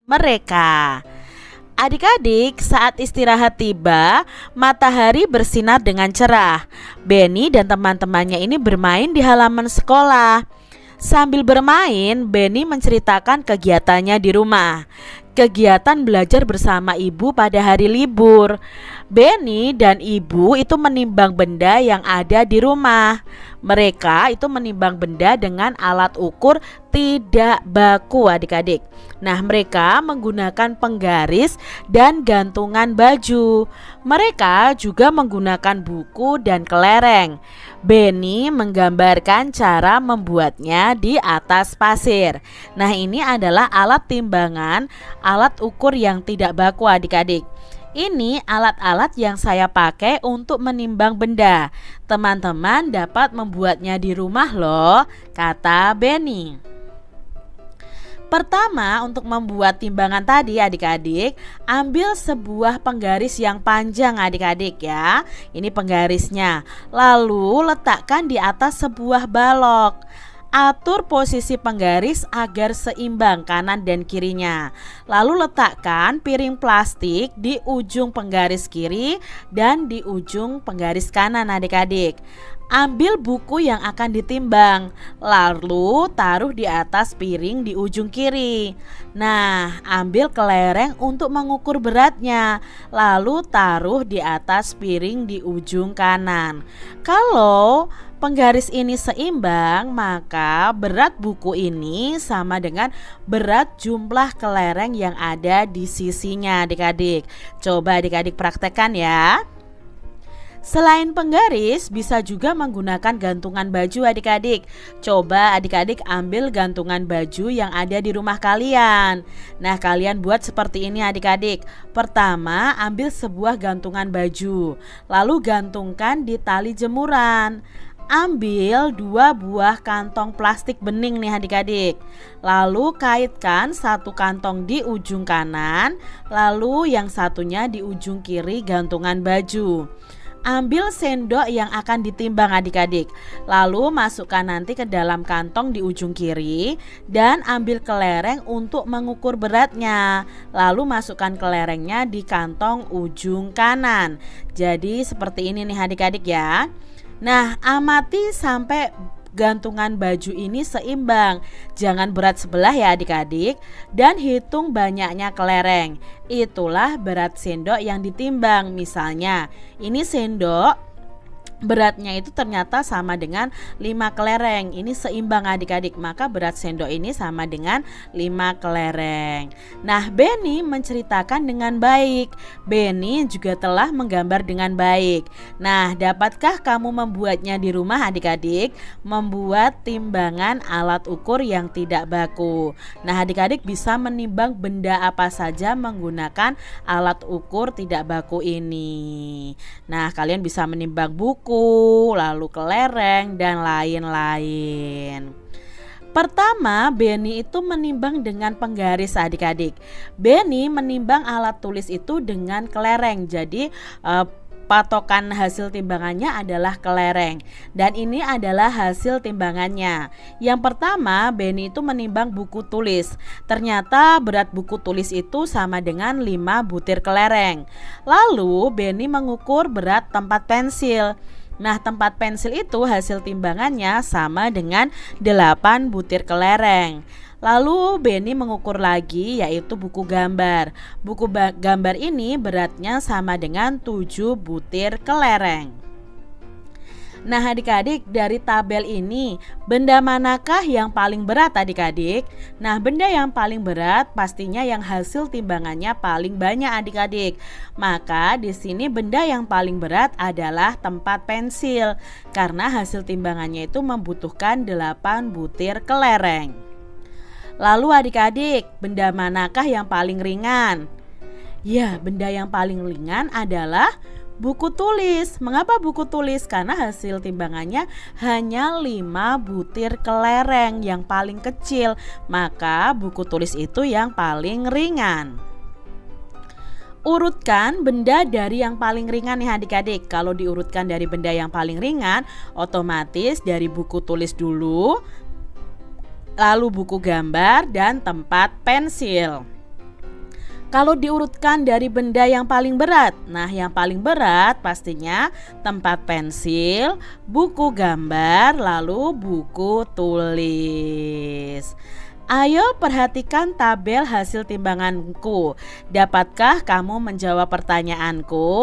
mereka. Adik-adik, saat istirahat tiba, matahari bersinar dengan cerah. Benny dan teman-temannya ini bermain di halaman sekolah. Sambil bermain, Benny menceritakan kegiatannya di rumah. Kegiatan belajar bersama ibu pada hari libur. Benny dan ibu itu menimbang benda yang ada di rumah. Mereka itu menimbang benda dengan alat ukur tidak baku, adik-adik. Nah, mereka menggunakan penggaris dan gantungan baju. Mereka juga menggunakan buku dan kelereng. Benny menggambarkan cara membuatnya di atas pasir. Nah, ini adalah alat timbangan, alat ukur yang tidak baku, adik-adik. Ini alat-alat yang saya pakai untuk menimbang benda. Teman-teman dapat membuatnya di rumah loh, kata Benny. Pertama, untuk membuat timbangan tadi adik-adik, ambil sebuah penggaris yang panjang adik-adik ya. Ini penggarisnya. Lalu letakkan di atas sebuah balok. Atur posisi penggaris agar seimbang kanan dan kirinya. Lalu letakkan piring plastik di ujung penggaris kiri dan di ujung penggaris kanan adik-adik. Ambil buku yang akan ditimbang, lalu taruh di atas piring di ujung kiri. Nah, ambil kelereng untuk mengukur beratnya, lalu taruh di atas piring di ujung kanan. Kalau penggaris ini seimbang, maka berat buku ini sama dengan berat jumlah kelereng yang ada di sisinya adik-adik. Coba adik-adik praktekkan ya. Selain penggaris, bisa juga menggunakan gantungan baju adik-adik. Coba adik-adik ambil gantungan baju yang ada di rumah kalian. Nah, kalian buat seperti ini adik-adik. Pertama, ambil sebuah gantungan baju, lalu gantungkan di tali jemuran. Ambil 2 buah kantong plastik bening nih adik-adik. Lalu kaitkan satu kantong di ujung kanan, lalu yang satunya di ujung kiri gantungan baju. Ambil sendok yang akan ditimbang adik-adik. Lalu masukkan nanti ke dalam kantong di ujung kiri dan ambil kelereng untuk mengukur beratnya. Lalu masukkan kelerengnya di kantong ujung kanan. Jadi seperti ini nih adik-adik ya. Nah, amati sampai gantungan baju ini seimbang. Jangan berat sebelah ya adik-adik. Dan hitung banyaknya kelereng. Itulah berat sendok yang ditimbang. Misalnya ini sendok beratnya itu ternyata sama dengan 5 kelereng. Ini seimbang adik-adik, maka berat sendok ini sama dengan 5 kelereng. Nah, Benny menceritakan dengan baik. Benny juga telah menggambar dengan baik. Nah, dapatkah kamu membuatnya di rumah adik-adik? Membuat timbangan alat ukur yang tidak baku. Nah, adik-adik bisa menimbang benda apa saja menggunakan alat ukur tidak baku ini. Nah, kalian bisa menimbang buku, lalu kelereng dan lain-lain. Pertama, Benny itu menimbang dengan penggaris adik-adik. Benny menimbang alat tulis itu dengan kelereng. Jadi patokan hasil timbangannya adalah kelereng. Dan ini adalah hasil timbangannya. Yang pertama, Benny itu menimbang buku tulis. Ternyata berat buku tulis itu sama dengan 5 butir kelereng. Lalu Benny mengukur berat tempat pensil. Nah, tempat pensil itu hasil timbangannya sama dengan 8 butir kelereng. Lalu Benny mengukur lagi, yaitu buku gambar. Buku gambar ini beratnya sama dengan 7 butir kelereng. Nah adik-adik, dari tabel ini benda manakah yang paling berat adik-adik? Nah, benda yang paling berat pastinya yang hasil timbangannya paling banyak adik-adik. Maka di sini benda yang paling berat adalah tempat pensil, karena hasil timbangannya itu membutuhkan 8 butir kelereng. Lalu adik-adik, benda manakah yang paling ringan? Ya, benda yang paling ringan adalah buku tulis. Mengapa buku tulis? Karena hasil timbangannya hanya 5 butir kelereng yang paling kecil. Maka buku tulis itu yang paling ringan. Urutkan benda dari yang paling ringan nih adik-adik. Kalau diurutkan dari benda yang paling ringan, otomatis dari buku tulis dulu, lalu buku gambar dan tempat pensil. Kalau diurutkan dari benda yang paling berat, nah yang paling berat pastinya tempat pensil, buku gambar, lalu buku tulis. Ayo perhatikan tabel hasil timbanganku. Dapatkah kamu menjawab pertanyaanku?